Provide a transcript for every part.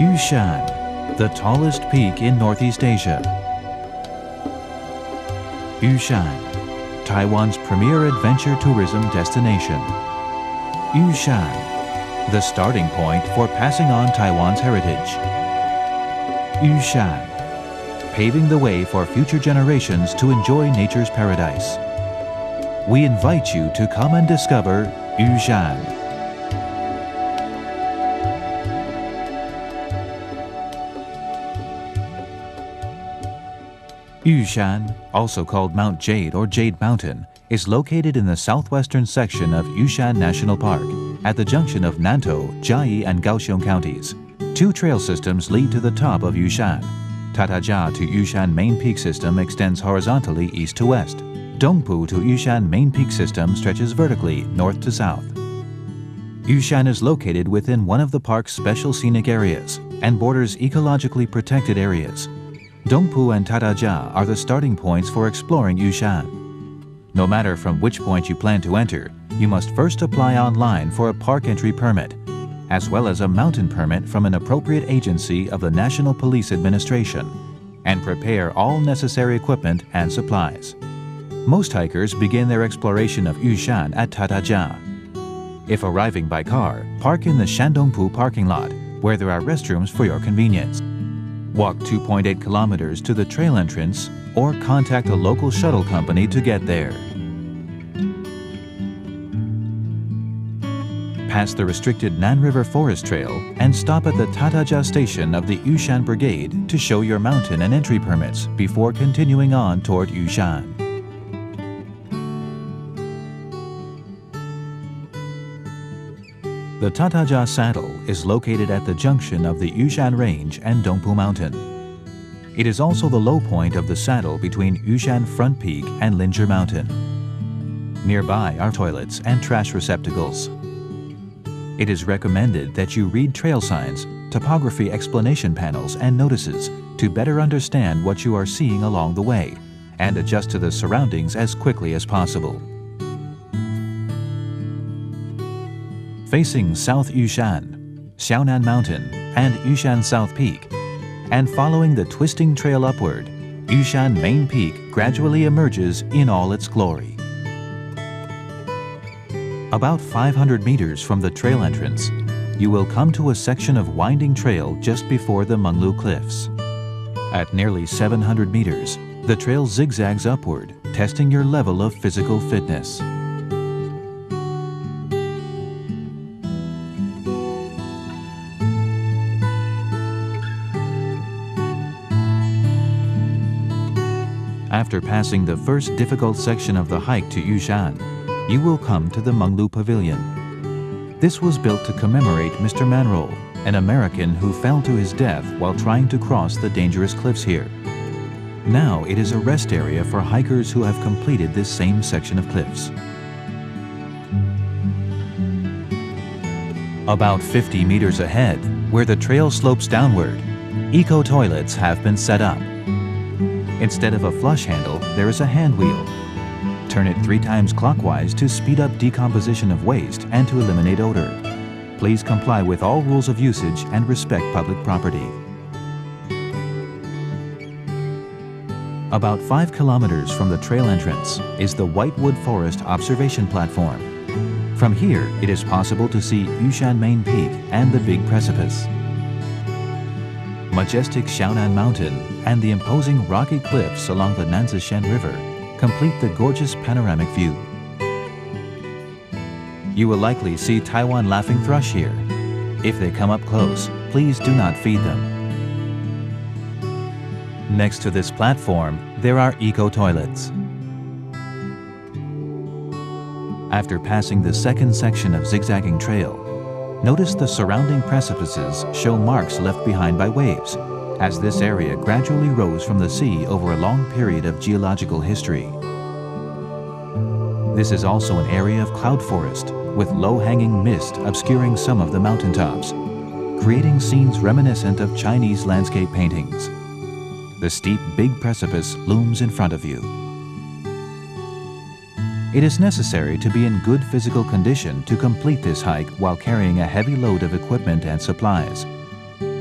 Yushan, the tallest peak in Northeast Asia. Yushan, Taiwan's premier adventure tourism destination. Yushan, the starting point for passing on Taiwan's heritage. Yushan, paving the way for future generations to enjoy nature's paradise. We invite you to come and discover Yushan. Yushan, also called Mount Jade or Jade Mountain, is located in the southwestern section of Yushan National Park at the junction of Nantou, Jiayi, and Kaohsiung counties. Two trail systems lead to the top of Yushan. Tatajia to Yushan Main Peak System extends horizontally east to west. Dongpu to Yushan Main Peak System stretches vertically north to south. Yushan is located within one of the park's special scenic areas and borders ecologically protected areas. Dongpu and Tatajia are the starting points for exploring Yushan. No matter from which point you plan to enter, you must first apply online for a park entry permit, as well as a mountain permit from an appropriate agency of the National Police Administration, and prepare all necessary equipment and supplies. Most hikers begin their exploration of Yushan at Tatajia. If arriving by car, park in the Shandongpu parking lot, where there are restrooms for your convenience. Walk 2.8 kilometers to the trail entrance or contact a local shuttle company to get there. Pass the restricted Nan River Forest Trail and stop at the Tatajia station of the Yushan Brigade to show your mountain and entry permits before continuing on toward Yushan. The Tatajia Saddle is located at the junction of the Yushan Range and Dongpu Mountain. It is also the low point of the saddle between Yushan Front Peak and Linzhi Mountain. Nearby are toilets and trash receptacles. It is recommended that you read trail signs, topography explanation panels, and notices to better understand what you are seeing along the way and adjust to the surroundings as quickly as possible. Facing South Yushan, Xiaonan Mountain, and Yushan South Peak, and following the twisting trail upward, Yushan Main Peak gradually emerges in all its glory. About 500 meters from the trail entrance, you will come to a section of winding trail just before the Menglu Cliffs. At nearly 700 meters, the trail zigzags upward, testing your level of physical fitness. After passing the first difficult section of the hike to Yushan, you will come to the Menglu Pavilion. This was built to commemorate Mr. Manroll, an American who fell to his death while trying to cross the dangerous cliffs here. Now it is a rest area for hikers who have completed this same section of cliffs. About 50 meters ahead, where the trail slopes downward, eco-toilets have been set up. Instead of a flush handle, there is a hand wheel. Turn it 3 times clockwise to speed up decomposition of waste and to eliminate odor. Please comply with all rules of usage and respect public property. About 5 kilometers from the trail entrance is the Whitewood Forest Observation Platform. From here, it is possible to see Yushan Main Peak and the Big Precipice. Majestic Xiaonan Mountain and the imposing rocky cliffs along the Nanzishan River complete the gorgeous panoramic view. You will likely see Taiwan laughing thrush here. If they come up close, please do not feed them. Next to this platform, there are eco-toilets. After passing the second section of zigzagging trail, notice the surrounding precipices show marks left behind by waves, as this area gradually rose from the sea over a long period of geological history. This is also an area of cloud forest, with low-hanging mist obscuring some of the mountaintops, creating scenes reminiscent of Chinese landscape paintings. The steep Big Precipice looms in front of you. It is necessary to be in good physical condition to complete this hike while carrying a heavy load of equipment and supplies.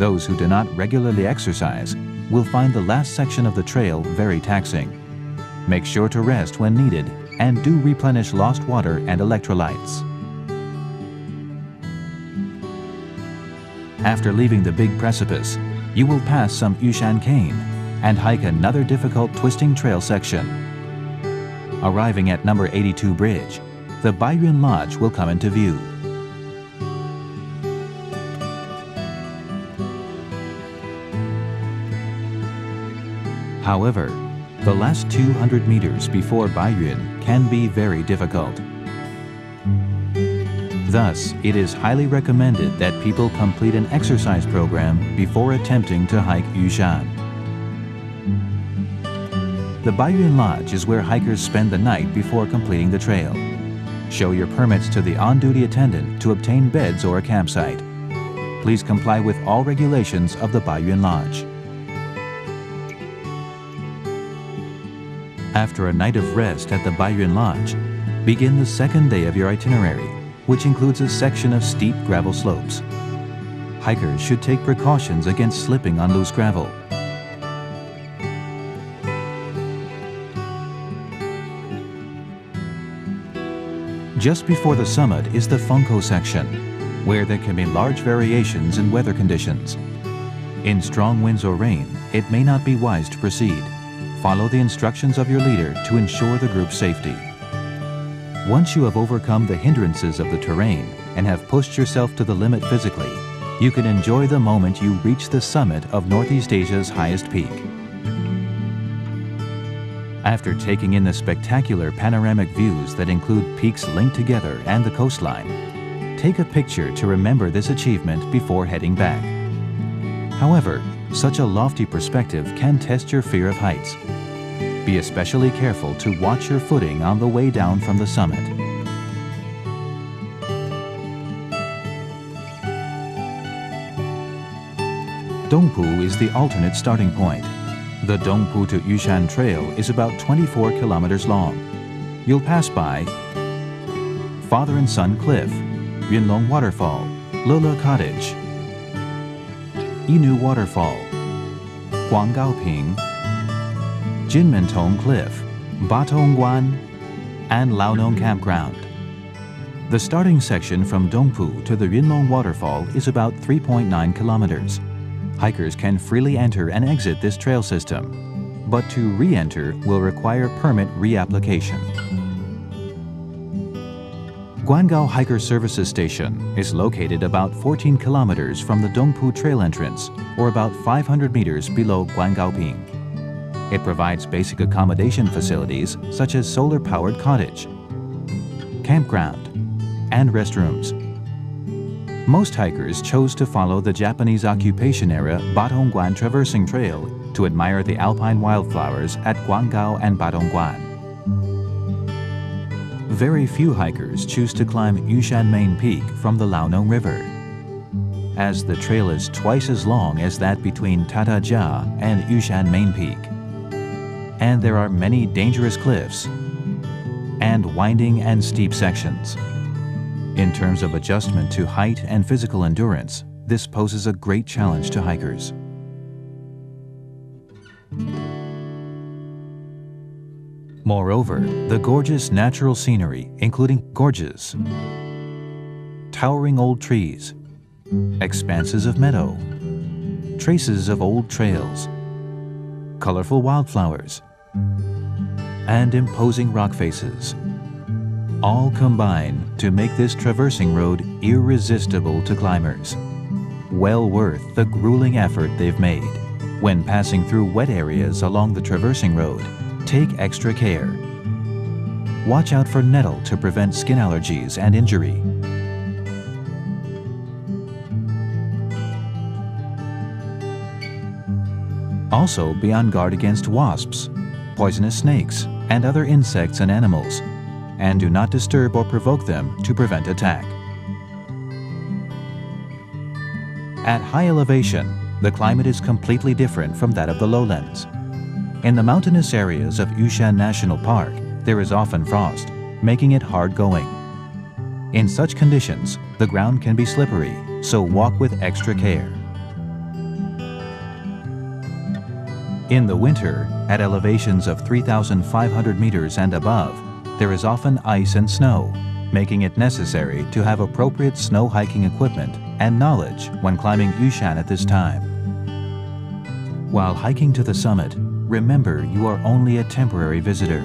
Those who do not regularly exercise will find the last section of the trail very taxing. Make sure to rest when needed and do replenish lost water and electrolytes. After leaving the big precipice, you will pass some Yushan cane and hike another difficult twisting trail section. Arriving at number 82 bridge, the Baiyuan Lodge will come into view. However, the last 200 meters before Baiyuan can be very difficult. Thus, it is highly recommended that people complete an exercise program before attempting to hike Yushan. The Baiyuan Lodge is where hikers spend the night before completing the trail. Show your permits to the on-duty attendant to obtain beds or a campsite. Please comply with all regulations of the Baiyuan Lodge. After a night of rest at the Baiyuan Lodge, begin the second day of your itinerary, which includes a section of steep gravel slopes. Hikers should take precautions against slipping on loose gravel. Just before the summit is the Funko section, where there can be large variations in weather conditions. In strong winds or rain, it may not be wise to proceed. Follow the instructions of your leader to ensure the group's safety. Once you have overcome the hindrances of the terrain and have pushed yourself to the limit physically, you can enjoy the moment you reach the summit of Northeast Asia's highest peak. After taking in the spectacular panoramic views that include peaks linked together and the coastline, take a picture to remember this achievement before heading back. However, such a lofty perspective can test your fear of heights. Be especially careful to watch your footing on the way down from the summit. Dongpu is the alternate starting point. The Dongpu to Yushan Trail is about 24 kilometers long. You'll pass by Father and Son Cliff, Yunlong Waterfall, Lula Cottage, Inu Waterfall, Guanggaoping, Jinmentong Cliff, Batongguan, and Laonong Campground. The starting section from Dongpu to the Yunlong Waterfall is about 3.9 kilometers. Hikers can freely enter and exit this trail system, but to re-enter will require permit reapplication. Guangao Hiker Services Station is located about 14 kilometers from the Dongpu Trail entrance, or about 500 meters below Guanggaoping. It provides basic accommodation facilities such as solar-powered cottage, campground, and restrooms. Most hikers chose to follow the Japanese occupation-era Batongguan Traversing Trail to admire the alpine wildflowers at Guangao and Batongguan. Very few hikers choose to climb Yushan Main Peak from the Laonong River, as the trail is twice as long as that between Tatajia and Yushan Main Peak. And there are many dangerous cliffs and winding and steep sections. In terms of adjustment to height and physical endurance, this poses a great challenge to hikers. Moreover, the gorgeous natural scenery, including gorges, towering old trees, expanses of meadow, traces of old trails, colorful wildflowers, and imposing rock faces, all combine to make this traversing road irresistible to climbers. Well worth the grueling effort they've made. When passing through wet areas along the traversing road, take extra care. Watch out for nettle to prevent skin allergies and injury. Also, be on guard against wasps, poisonous snakes, and other insects and animals, and do not disturb or provoke them to prevent attack. At high elevation, the climate is completely different from that of the lowlands. In the mountainous areas of Yushan National Park, there is often frost, making it hard going. In such conditions, the ground can be slippery, so walk with extra care. In the winter, at elevations of 3,500 meters and above, there is often ice and snow, making it necessary to have appropriate snow hiking equipment and knowledge when climbing Yushan at this time. While hiking to the summit, remember you are only a temporary visitor.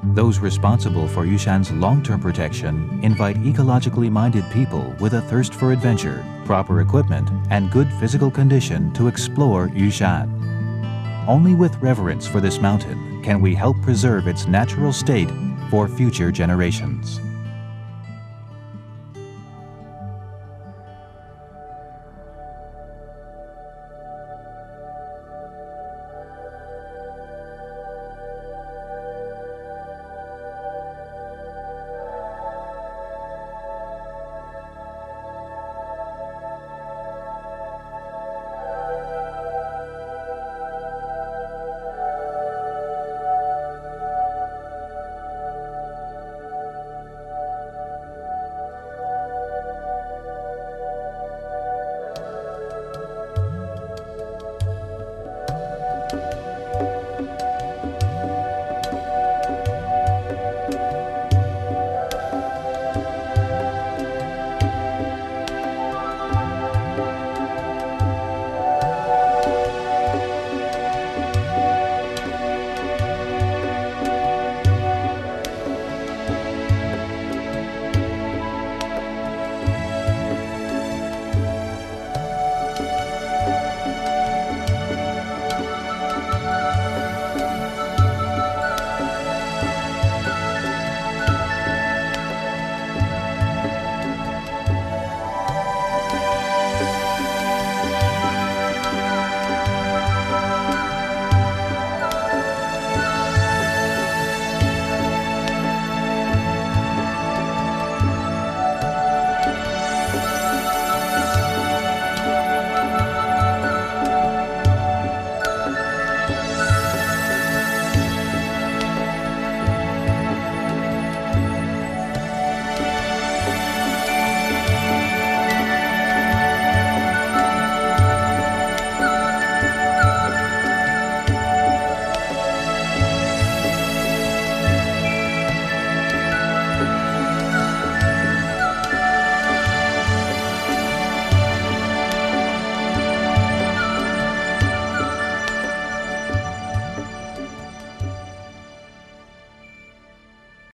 Those responsible for Yushan's long-term protection invite ecologically minded people with a thirst for adventure, proper equipment, and good physical condition to explore Yushan. Only with reverence for this mountain can we help preserve its natural state for future generations.